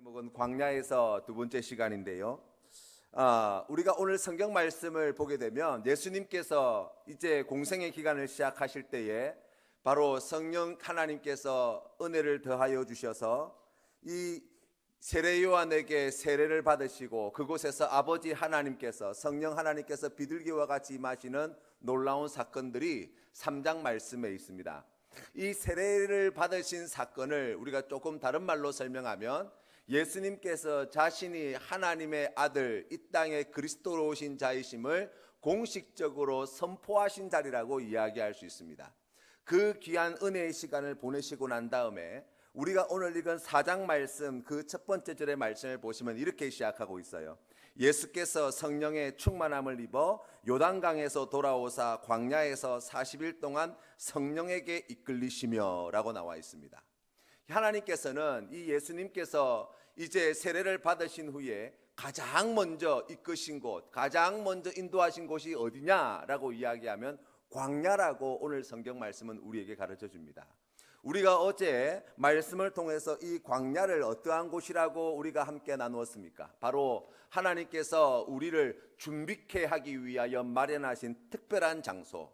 제목은 광야에서 두 번째 시간인데요. 우리가 오늘 성경 말씀을 보게 되면 예수님께서 이제 공생의 기간을 시작하실 때에 바로 성령 하나님께서 은혜를 더하여 주셔서 이 세례 요한에게 세례를 받으시고 그곳에서 아버지 하나님께서 성령 하나님께서 비둘기와 같이 임하시는 놀라운 사건들이 3장 말씀에 있습니다. 이 세례를 받으신 사건을 우리가 조금 다른 말로 설명하면 예수님께서 자신이 하나님의 아들, 이 땅에 그리스도로 오신 자이심을 공식적으로 선포하신 자리라고 이야기할 수 있습니다. 그 귀한 은혜의 시간을 보내시고 난 다음에 우리가 오늘 읽은 4장 말씀 그 첫 번째 절의 말씀을 보시면 이렇게 시작하고 있어요. 예수께서 성령의 충만함을 입어 요단강에서 돌아오사 광야에서 40일 동안 성령에게 이끌리시며 라고 나와 있습니다. 하나님께서는 이 예수님께서 이제 세례를 받으신 후에 가장 먼저 이끄신 곳, 가장 먼저 인도하신 곳이 어디냐라고 이야기하면 광야라고 오늘 성경 말씀은 우리에게 가르쳐 줍니다. 우리가 어제 말씀을 통해서 이 광야를 어떠한 곳이라고 우리가 함께 나누었습니까? 바로 하나님께서 우리를 준비케 하기 위하여 마련하신 특별한 장소,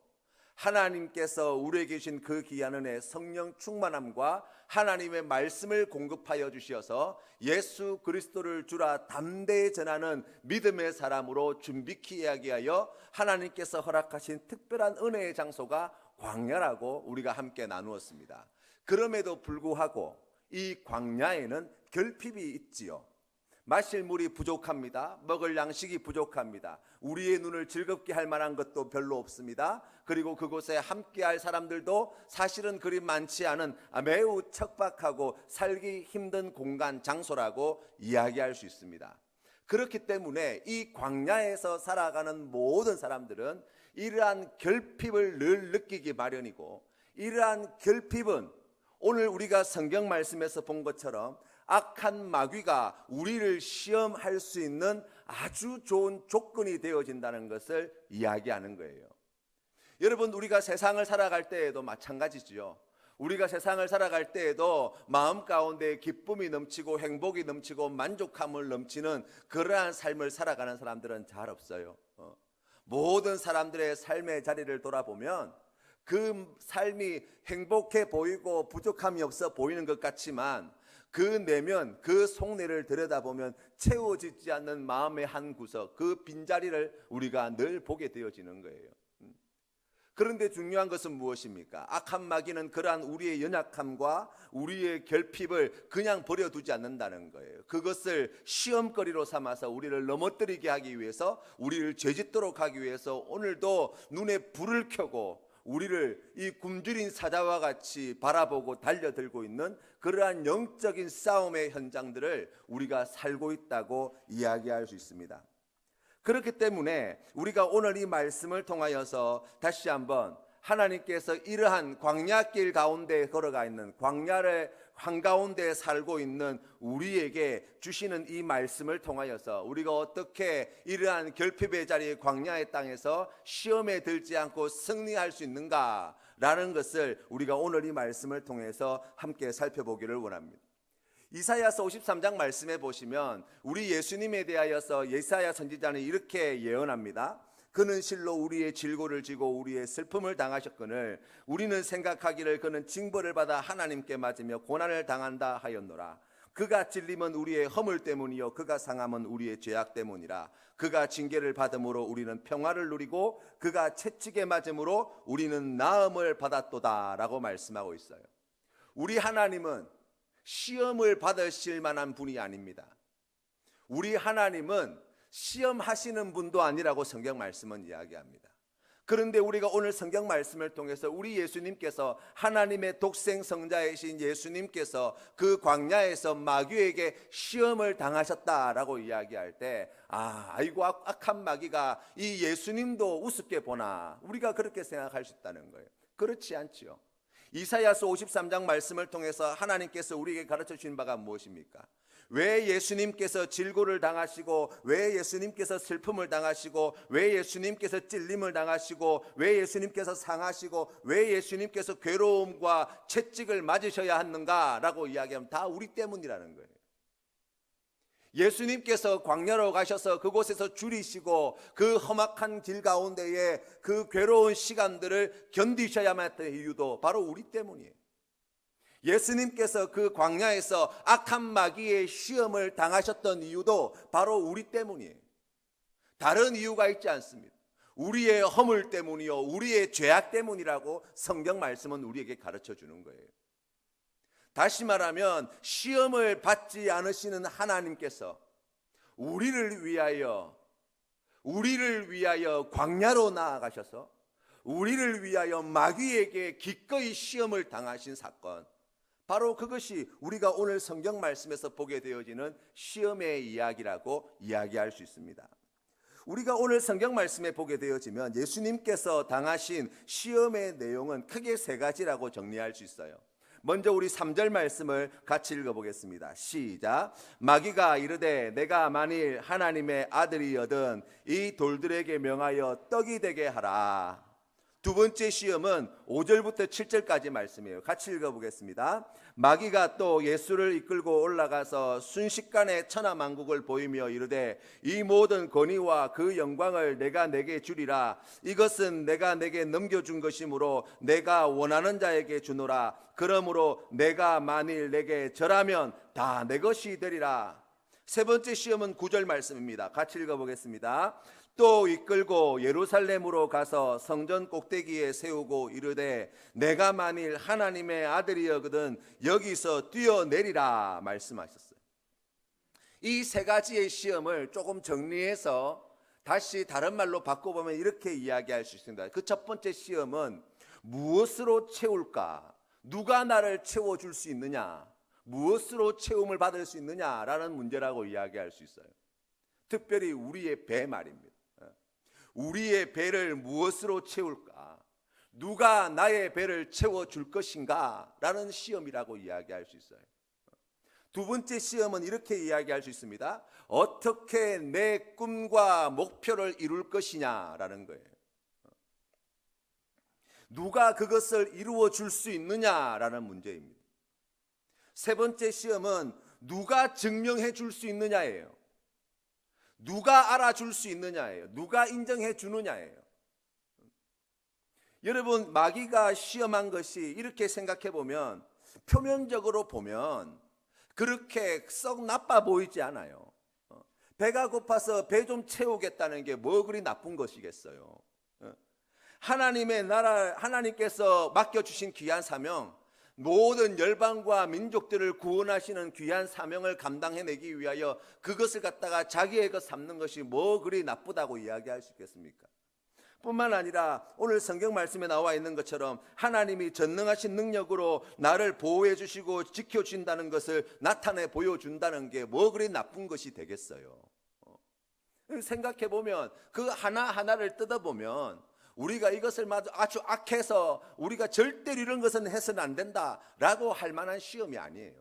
하나님께서 우리에게 주신 그 귀한 은혜 성령 충만함과 하나님의 말씀을 공급하여 주셔서 예수 그리스도를 주라 담대히 전하는 믿음의 사람으로 준비케 하게 하여 하나님께서 허락하신 특별한 은혜의 장소가 광야라고 우리가 함께 나누었습니다. 그럼에도 불구하고 이 광야에는 결핍이 있지요. 마실 물이 부족합니다. 먹을 양식이 부족합니다. 우리의 눈을 즐겁게 할 만한 것도 별로 없습니다. 그리고 그곳에 함께할 사람들도 사실은 그리 많지 않은 매우 척박하고 살기 힘든 공간, 장소라고 이야기할 수 있습니다. 그렇기 때문에 이 광야에서 살아가는 모든 사람들은 이러한 결핍을 늘 느끼기 마련이고, 이러한 결핍은 오늘 우리가 성경 말씀에서 본 것처럼 악한 마귀가 우리를 시험할 수 있는 아주 좋은 조건이 되어진다는 것을 이야기하는 거예요. 여러분, 우리가 세상을 살아갈 때에도 마찬가지지요. 우리가 세상을 살아갈 때에도 마음 가운데 기쁨이 넘치고 행복이 넘치고 만족함을 넘치는 그러한 삶을 살아가는 사람들은 잘 없어요. 모든 사람들의 삶의 자리를 돌아보면 그 삶이 행복해 보이고 부족함이 없어 보이는 것 같지만 그 내면, 그 속내를 들여다보면 채워지지 않는 마음의 한 구석, 그 빈자리를 우리가 늘 보게 되어지는 거예요. 그런데 중요한 것은 무엇입니까? 악한 마귀는 그러한 우리의 연약함과 우리의 결핍을 그냥 버려두지 않는다는 거예요. 그것을 시험거리로 삼아서 우리를 넘어뜨리게 하기 위해서, 우리를 죄짓도록 하기 위해서 오늘도 눈에 불을 켜고 우리를 이 굶주린 사자와 같이 바라보고 달려들고 있는 그러한 영적인 싸움의 현장들을 우리가 살고 있다고 이야기할 수 있습니다. 그렇기 때문에 우리가 오늘 이 말씀을 통하여서 다시 한번 하나님께서 이러한 광야길 가운데 걸어가 있는, 광야를 한가운데 살고 있는 우리에게 주시는 이 말씀을 통하여서 우리가 어떻게 이러한 결핍의 자리 광야의 땅에서 시험에 들지 않고 승리할 수 있는가라는 것을 우리가 오늘 이 말씀을 통해서 함께 살펴보기를 원합니다. 이사야서 53장 말씀에 보시면 우리 예수님에 대하여서 이사야 선지자는 이렇게 예언합니다. 그는 실로 우리의 질고를 지고 우리의 슬픔을 당하셨거늘 우리는 생각하기를 그는 징벌을 받아 하나님께 맞으며 고난을 당한다 하였노라. 그가 찔림은 우리의 허물 때문이요 그가 상함은 우리의 죄악 때문이라. 그가 징계를 받음으로 우리는 평화를 누리고 그가 채찍에 맞음으로 우리는 나음을 받았도다 라고 말씀하고 있어요. 우리 하나님은 시험을 받으실 만한 분이 아닙니다. 우리 하나님은 시험하시는 분도 아니라고 성경 말씀은 이야기합니다. 그런데 우리가 오늘 성경 말씀을 통해서 우리 예수님께서, 하나님의 독생 성자이신 예수님께서 그 광야에서 마귀에게 시험을 당하셨다라고 이야기할 때 아이고 악한 마귀가 이 예수님도 우습게 보나, 우리가 그렇게 생각할 수 있다는 거예요. 그렇지 않지요. 이사야서 53장 말씀을 통해서 하나님께서 우리에게 가르쳐 주신 바가 무엇입니까? 왜 예수님께서 질고를 당하시고, 왜 예수님께서 슬픔을 당하시고, 왜 예수님께서 찔림을 당하시고, 왜 예수님께서 상하시고, 왜 예수님께서 괴로움과 채찍을 맞으셔야 하는가 라고 이야기하면 다 우리 때문이라는 거예요. 예수님께서 광야로 가셔서 그곳에서 줄이시고 그 험악한 길 가운데에 그 괴로운 시간들을 견디셔야만 했던 이유도 바로 우리 때문이에요. 예수님께서 그 광야에서 악한 마귀의 시험을 당하셨던 이유도 바로 우리 때문이에요. 다른 이유가 있지 않습니다. 우리의 허물 때문이요, 우리의 죄악 때문이라고 성경 말씀은 우리에게 가르쳐 주는 거예요. 다시 말하면 시험을 받지 않으시는 하나님께서 우리를 위하여 광야로 나아가셔서 우리를 위하여 마귀에게 기꺼이 시험을 당하신 사건, 바로 그것이 우리가 오늘 성경 말씀에서 보게 되어지는 시험의 이야기라고 이야기할 수 있습니다. 우리가 오늘 성경 말씀에 보게 되어지면 예수님께서 당하신 시험의 내용은 크게 세 가지라고 정리할 수 있어요. 먼저 우리 3절 말씀을 같이 읽어보겠습니다. 시작. 마귀가 이르되 내가 만일 하나님의 아들이여든 이 돌들에게 명하여 떡이 되게 하라. 두 번째 시험은 5절부터 7절까지 말씀이에요. 같이 읽어보겠습니다. 마귀가 또 예수를 이끌고 올라가서 순식간에 천하만국을 보이며 이르되 이 모든 권위와 그 영광을 내가 내게 주리라. 이것은 내가 내게 넘겨준 것이므로 내가 원하는 자에게 주노라. 그러므로 내가 만일 내게 절하면 다 내 것이 되리라. 세 번째 시험은 9절 말씀입니다. 같이 읽어보겠습니다. 또 이끌고 예루살렘으로 가서 성전 꼭대기에 세우고 이르되 내가 만일 하나님의 아들이거든 여기서 뛰어내리라 말씀하셨어요. 이 세 가지의 시험을 조금 정리해서 다시 다른 말로 바꿔보면 이렇게 이야기할 수 있습니다. 그 첫 번째 시험은 무엇으로 채울까? 누가 나를 채워줄 수 있느냐? 무엇으로 채움을 받을 수 있느냐라는 문제라고 이야기할 수 있어요. 특별히 우리의 배 말입니다. 우리의 배를 무엇으로 채울까? 누가 나의 배를 채워줄 것인가? 라는 시험이라고 이야기할 수 있어요. 두 번째 시험은 이렇게 이야기할 수 있습니다. 어떻게 내 꿈과 목표를 이룰 것이냐라는 거예요. 누가 그것을 이루어 줄 수 있느냐라는 문제입니다. 세 번째 시험은 누가 증명해 줄 수 있느냐예요. 누가 알아줄 수 있느냐예요. 누가 인정해 주느냐예요. 여러분, 마귀가 시험한 것이 이렇게 생각해 보면 표면적으로 보면 그렇게 썩 나빠 보이지 않아요. 배가 고파서 배 좀 채우겠다는 게 뭐 그리 나쁜 것이겠어요. 하나님의 나라, 하나님께서 맡겨주신 귀한 사명, 모든 열방과 민족들을 구원하시는 귀한 사명을 감당해내기 위하여 그것을 갖다가 자기의 것 삼는 것이 뭐 그리 나쁘다고 이야기할 수 있겠습니까? 뿐만 아니라 오늘 성경 말씀에 나와 있는 것처럼 하나님이 전능하신 능력으로 나를 보호해 주시고 지켜준다는 것을 나타내 보여준다는 게 뭐 그리 나쁜 것이 되겠어요. 생각해 보면 그 하나하나를 뜯어보면 우리가 이것을 아주 악해서 우리가 절대로 이런 것은 해서는 안 된다라고 할 만한 시험이 아니에요.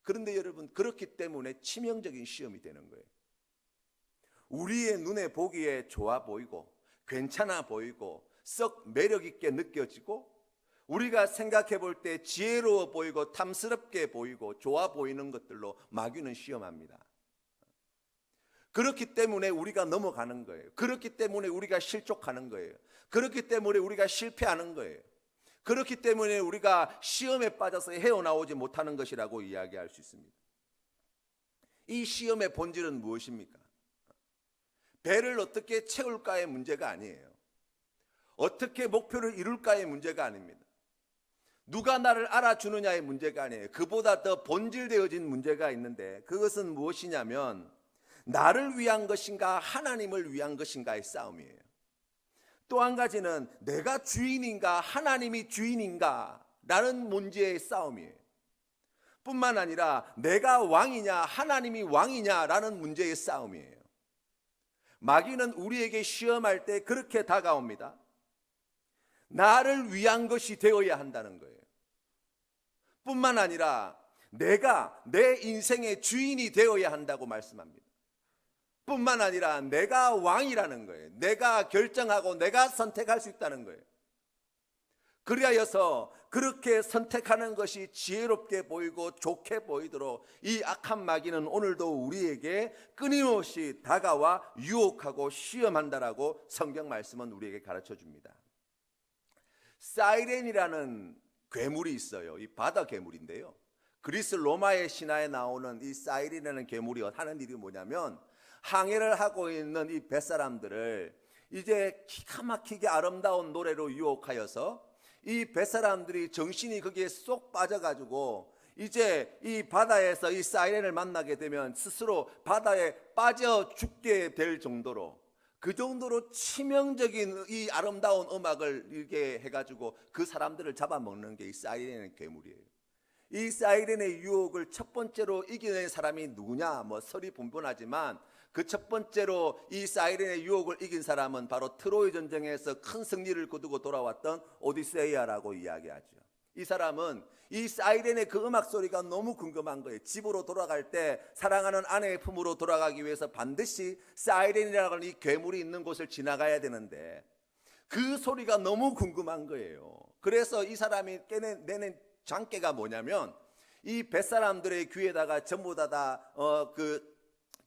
그런데 여러분, 그렇기 때문에 치명적인 시험이 되는 거예요. 우리의 눈에 보기에 좋아 보이고 괜찮아 보이고 썩 매력 있게 느껴지고 우리가 생각해 볼 때 지혜로워 보이고 탐스럽게 보이고 좋아 보이는 것들로 마귀는 시험합니다. 그렇기 때문에 우리가 넘어가는 거예요. 그렇기 때문에 우리가 실족하는 거예요. 그렇기 때문에 우리가 실패하는 거예요. 그렇기 때문에 우리가 시험에 빠져서 헤어나오지 못하는 것이라고 이야기할 수 있습니다. 이 시험의 본질은 무엇입니까? 배를 어떻게 채울까의 문제가 아니에요. 어떻게 목표를 이룰까의 문제가 아닙니다. 누가 나를 알아주느냐의 문제가 아니에요. 그보다 더 본질되어진 문제가 있는데 그것은 무엇이냐면 나를 위한 것인가 하나님을 위한 것인가의 싸움이에요. 또 한 가지는 내가 주인인가 하나님이 주인인가 라는 문제의 싸움이에요. 뿐만 아니라 내가 왕이냐 하나님이 왕이냐라는 문제의 싸움이에요. 마귀는 우리에게 시험할 때 그렇게 다가옵니다. 나를 위한 것이 되어야 한다는 거예요. 뿐만 아니라 내가 내 인생의 주인이 되어야 한다고 말씀합니다. 뿐만 아니라 내가 왕이라는 거예요. 내가 결정하고 내가 선택할 수 있다는 거예요. 그리하여서 그렇게 선택하는 것이 지혜롭게 보이고 좋게 보이도록 이 악한 마귀는 오늘도 우리에게 끊임없이 다가와 유혹하고 시험한다라고 성경 말씀은 우리에게 가르쳐 줍니다. 사이렌이라는 괴물이 있어요. 이 바다 괴물인데요. 그리스 로마의 신화에 나오는 이 사이렌이라는 괴물이 하는 일이 뭐냐면, 항해를 하고 있는 이 뱃사람들을 이제 기가 막히게 아름다운 노래로 유혹하여서 이 뱃사람들이 정신이 거기에 쏙 빠져가지고 이제 이 바다에서 이 사이렌을 만나게 되면 스스로 바다에 빠져 죽게 될 정도로, 그 정도로 치명적인 이 아름다운 음악을 이렇게 해가지고 그 사람들을 잡아먹는 게 이 사이렌의 괴물이에요. 이 사이렌의 유혹을 첫 번째로 이겨낸 사람이 누구냐? 설이 분분하지만 그 첫 번째로 이 사이렌의 유혹을 이긴 사람은 바로 트로이 전쟁에서 큰 승리를 거두고 돌아왔던 오디세이아라고 이야기하죠. 이 사람은 이 사이렌의 그 음악 소리가 너무 궁금한 거예요. 집으로 돌아갈 때 사랑하는 아내의 품으로 돌아가기 위해서 반드시 사이렌이라는 이 괴물이 있는 곳을 지나가야 되는데 그 소리가 너무 궁금한 거예요. 그래서 이 사람이 내는 장깨가 뭐냐면, 이 뱃사람들의 귀에다가 전부 그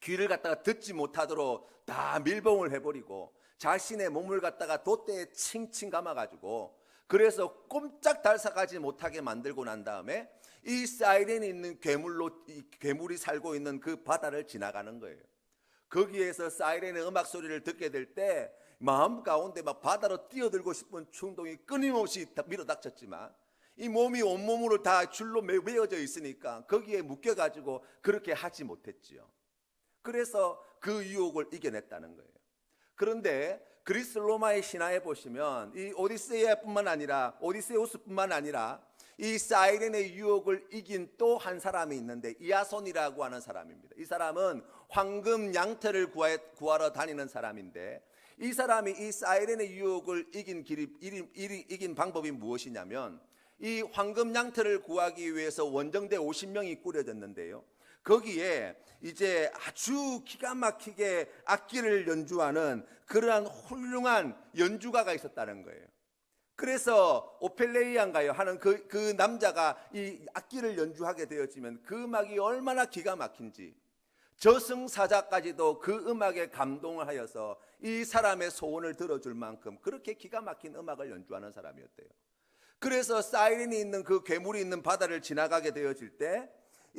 귀를 갖다가 듣지 못하도록 다 밀봉을 해버리고 자신의 몸을 갖다가 돛대에 칭칭 감아가지고, 그래서 꼼짝 달싹하지 못하게 만들고 난 다음에 이 사이렌이 있는 괴물이 살고 있는 그 바다를 지나가는 거예요. 거기에서 사이렌의 음악 소리를 듣게 될 때 마음 가운데 막 바다로 뛰어들고 싶은 충동이 끊임없이 밀어닥쳤지만 이 몸이 온몸으로 다 줄로 매어져 있으니까 거기에 묶여가지고 그렇게 하지 못했지요. 그래서 그 유혹을 이겨냈다는 거예요. 그런데 그리스 로마의 신화에 보시면 이 오디세우스뿐만 아니라 이 사이렌의 유혹을 이긴 또 한 사람이 있는데, 이아손이라고 하는 사람입니다. 이 사람은 황금 양털을 구하러 다니는 사람인데, 이 사람이 이 사이렌의 유혹을 이긴 방법이 무엇이냐면, 이 황금 양털을 구하기 위해서 원정대 50명이 꾸려졌는데요, 거기에 이제 아주 기가 막히게 악기를 연주하는 그러한 훌륭한 연주가가 있었다는 거예요. 그래서 오펠레이안가요 하는 그 남자가 이 악기를 연주하게 되었지만 그 음악이 얼마나 기가 막힌지 저승사자까지도 그 음악에 감동을 하여서 이 사람의 소원을 들어줄 만큼 그렇게 기가 막힌 음악을 연주하는 사람이었대요. 그래서 사이렌이 있는 그 괴물이 있는 바다를 지나가게 되어질 때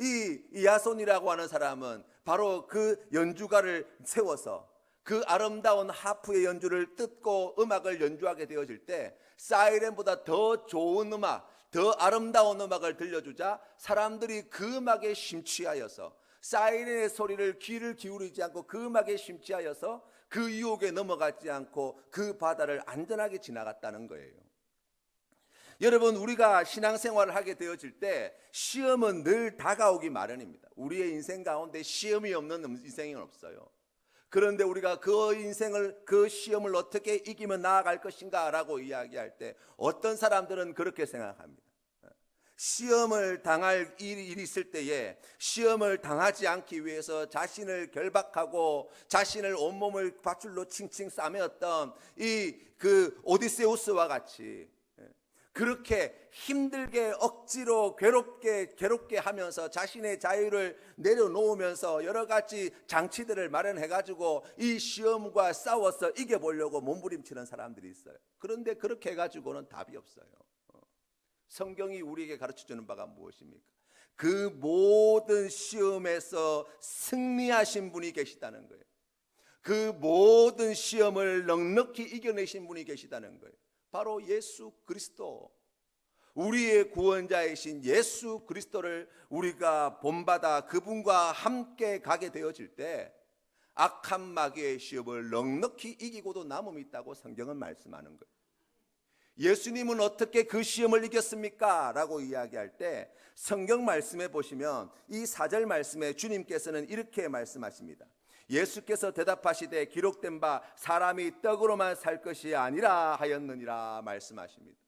이 이아손이라고 하는 사람은 바로 그 연주가를 세워서 그 아름다운 하프의 연주를 듣고 음악을 연주하게 되어질 때 사이렌보다 더 좋은 음악, 더 아름다운 음악을 들려주자 사람들이 그 음악에 심취하여서 사이렌의 소리를 귀를 기울이지 않고 그 음악에 심취하여서 그 유혹에 넘어가지 않고 그 바다를 안전하게 지나갔다는 거예요. 여러분, 우리가 신앙생활을 하게 되어질 때 시험은 늘 다가오기 마련입니다. 우리의 인생 가운데 시험이 없는 인생은 없어요. 그런데 우리가 그 시험을 어떻게 이기며 나아갈 것인가 라고 이야기할 때 어떤 사람들은 그렇게 생각합니다. 시험을 당할 일이 있을 때에 시험을 당하지 않기 위해서 자신을 결박하고 자신을 온몸을 밧줄로 칭칭 싸매었던 그 오디세우스와 같이 그렇게 힘들게 억지로 괴롭게 하면서 자신의 자유를 내려놓으면서 여러 가지 장치들을 마련해가지고 이 시험과 싸워서 이겨보려고 몸부림치는 사람들이 있어요. 그런데 그렇게 해가지고는 답이 없어요. 성경이 우리에게 가르쳐주는 바가 무엇입니까? 그 모든 시험에서 승리하신 분이 계시다는 거예요. 그 모든 시험을 넉넉히 이겨내신 분이 계시다는 거예요. 바로 예수 그리스도, 우리의 구원자이신 예수 그리스도를 우리가 본받아 그분과 함께 가게 되어질 때 악한 마귀의 시험을 넉넉히 이기고도 남음이 있다고 성경은 말씀하는 거예요. 예수님은 어떻게 그 시험을 이겼습니까? 라고 이야기할 때 성경 말씀에 보시면 이 4절 말씀에 주님께서는 이렇게 말씀하십니다. 예수께서 대답하시되 기록된 바 사람이 떡으로만 살 것이 아니라 하였느니라 말씀하십니다.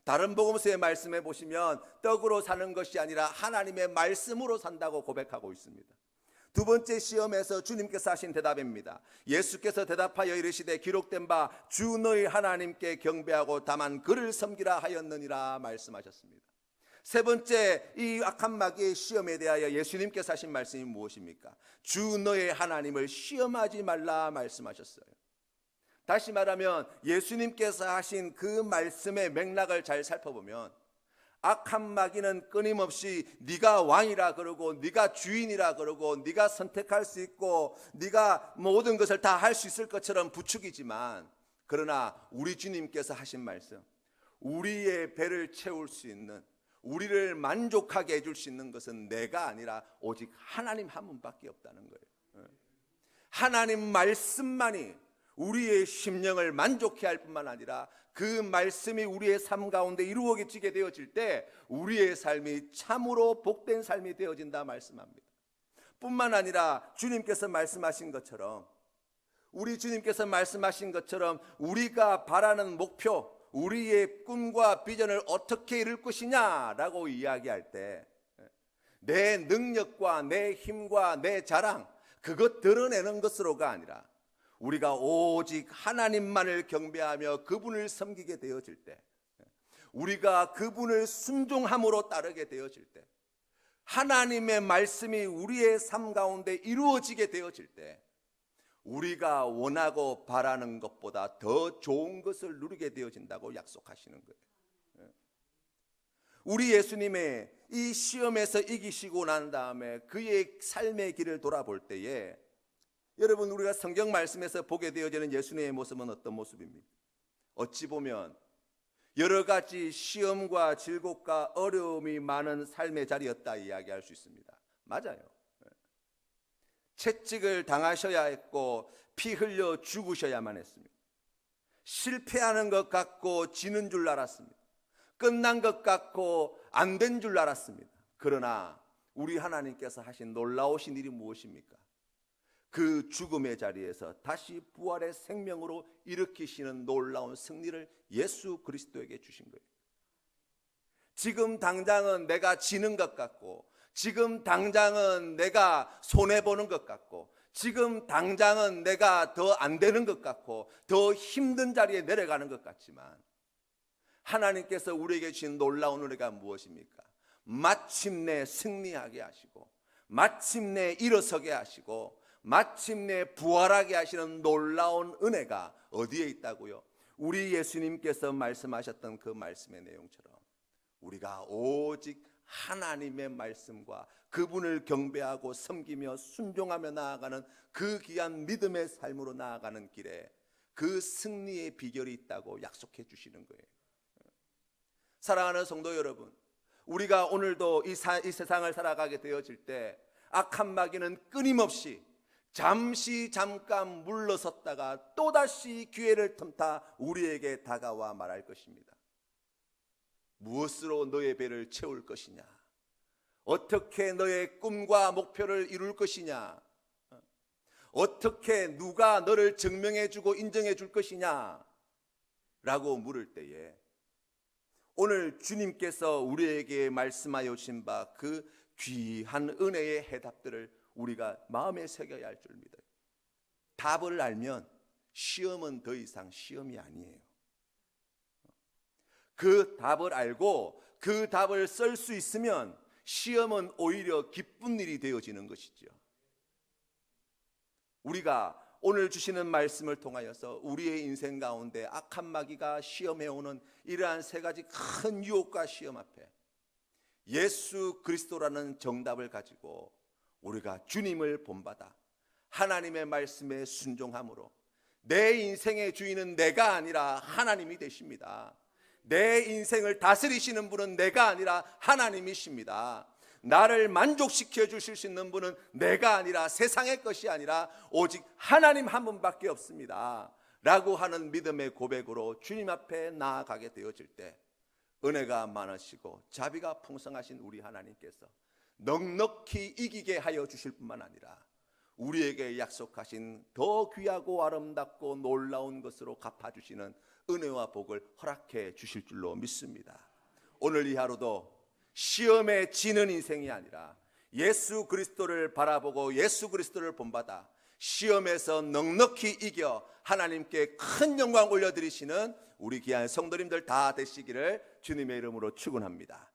다른 복음서의 말씀에 보시면 떡으로 사는 것이 아니라 하나님의 말씀으로 산다고 고백하고 있습니다. 두 번째 시험에서 주님께서 하신 대답입니다. 예수께서 대답하여 이르시되 기록된 바 주 너희 하나님께 경배하고 다만 그를 섬기라 하였느니라 말씀하셨습니다. 세 번째 이 악한 마귀의 시험에 대하여 예수님께서 하신 말씀이 무엇입니까? 주 너의 하나님을 시험하지 말라 말씀하셨어요. 다시 말하면 예수님께서 하신 그 말씀의 맥락을 잘 살펴보면 악한 마귀는 끊임없이 네가 왕이라 그러고 네가 주인이라 그러고 네가 선택할 수 있고 네가 모든 것을 다 할 수 있을 것처럼 부추기지만, 그러나 우리 주님께서 하신 말씀, 우리의 배를 채울 수 있는, 우리를 만족하게 해줄 수 있는 것은 내가 아니라 오직 하나님 한 분밖에 없다는 거예요. 하나님 말씀만이 우리의 심령을 만족해 할 뿐만 아니라 그 말씀이 우리의 삶 가운데 이루어지게 되어질 때 우리의 삶이 참으로 복된 삶이 되어진다 말씀합니다. 뿐만 아니라 주님께서 말씀하신 것처럼, 우리 주님께서 말씀하신 것처럼 우리가 바라는 목표, 우리의 꿈과 비전을 어떻게 이룰 것이냐라고 이야기할 때 내 능력과 내 힘과 내 자랑, 그것 드러내는 것으로가 아니라 우리가 오직 하나님만을 경배하며 그분을 섬기게 되어질 때, 우리가 그분을 순종함으로 따르게 되어질 때, 하나님의 말씀이 우리의 삶 가운데 이루어지게 되어질 때 우리가 원하고 바라는 것보다 더 좋은 것을 누리게 되어진다고 약속하시는 거예요. 우리 예수님의 이 시험에서 이기시고 난 다음에 그의 삶의 길을 돌아볼 때에 여러분, 우리가 성경 말씀에서 보게 되어지는 예수님의 모습은 어떤 모습입니까? 어찌 보면 여러 가지 시험과 질곡과 어려움이 많은 삶의 자리였다 이야기할 수 있습니다. 맞아요. 채찍을 당하셔야 했고 피 흘려 죽으셔야만 했습니다. 실패하는 것 같고 지는 줄 알았습니다. 끝난 것 같고 안 된 줄 알았습니다. 그러나 우리 하나님께서 하신 놀라우신 일이 무엇입니까? 그 죽음의 자리에서 다시 부활의 생명으로 일으키시는 놀라운 승리를 예수 그리스도에게 주신 거예요. 지금 당장은 내가 지는 것 같고, 지금 당장은 내가 손해보는 것 같고, 지금 당장은 내가 더 안 되는 것 같고 더 힘든 자리에 내려가는 것 같지만, 하나님께서 우리에게 주신 놀라운 은혜가 무엇입니까? 마침내 승리하게 하시고 마침내 일어서게 하시고 마침내 부활하게 하시는 놀라운 은혜가 어디에 있다고요? 우리 예수님께서 말씀하셨던 그 말씀의 내용처럼 우리가 오직 하나님의 말씀과 그분을 경배하고 섬기며 순종하며 나아가는 그 귀한 믿음의 삶으로 나아가는 길에 그 승리의 비결이 있다고 약속해 주시는 거예요. 사랑하는 성도 여러분, 우리가 오늘도 이 세상을 살아가게 되어질 때 악한 마귀는 끊임없이 잠깐 물러섰다가 또다시 기회를 틈타 우리에게 다가와 말할 것입니다. 무엇으로 너의 배를 채울 것이냐? 어떻게 너의 꿈과 목표를 이룰 것이냐? 어떻게 누가 너를 증명해 주고 인정해 줄 것이냐? 라고 물을 때에 오늘 주님께서 우리에게 말씀하여 주신 바 그 귀한 은혜의 해답들을 우리가 마음에 새겨야 할 줄 믿어요. 답을 알면 시험은 더 이상 시험이 아니에요. 그 답을 알고 그 답을 쓸 수 있으면 시험은 오히려 기쁜 일이 되어지는 것이죠. 우리가 오늘 주시는 말씀을 통하여서 우리의 인생 가운데 악한 마귀가 시험해오는 이러한 세 가지 큰 유혹과 시험 앞에 예수 그리스도라는 정답을 가지고 우리가 주님을 본받아 하나님의 말씀에 순종함으로 내 인생의 주인은 내가 아니라 하나님이 되십니다. 내 인생을 다스리시는 분은 내가 아니라 하나님이십니다. 나를 만족시켜 주실 수 있는 분은 내가 아니라 세상의 것이 아니라 오직 하나님 한 분밖에 없습니다 라고 하는 믿음의 고백으로 주님 앞에 나아가게 되어질 때 은혜가 많으시고 자비가 풍성하신 우리 하나님께서 넉넉히 이기게 하여 주실 뿐만 아니라 우리에게 약속하신 더 귀하고 아름답고 놀라운 것으로 갚아주시는 은혜와 복을 허락해 주실 줄로 믿습니다. 오늘 이 하루도 시험에 지는 인생이 아니라 예수 그리스도를 바라보고 예수 그리스도를 본받아 시험에서 넉넉히 이겨 하나님께 큰 영광 올려드리시는 우리 귀한 성도님들 다 되시기를 주님의 이름으로 축원합니다.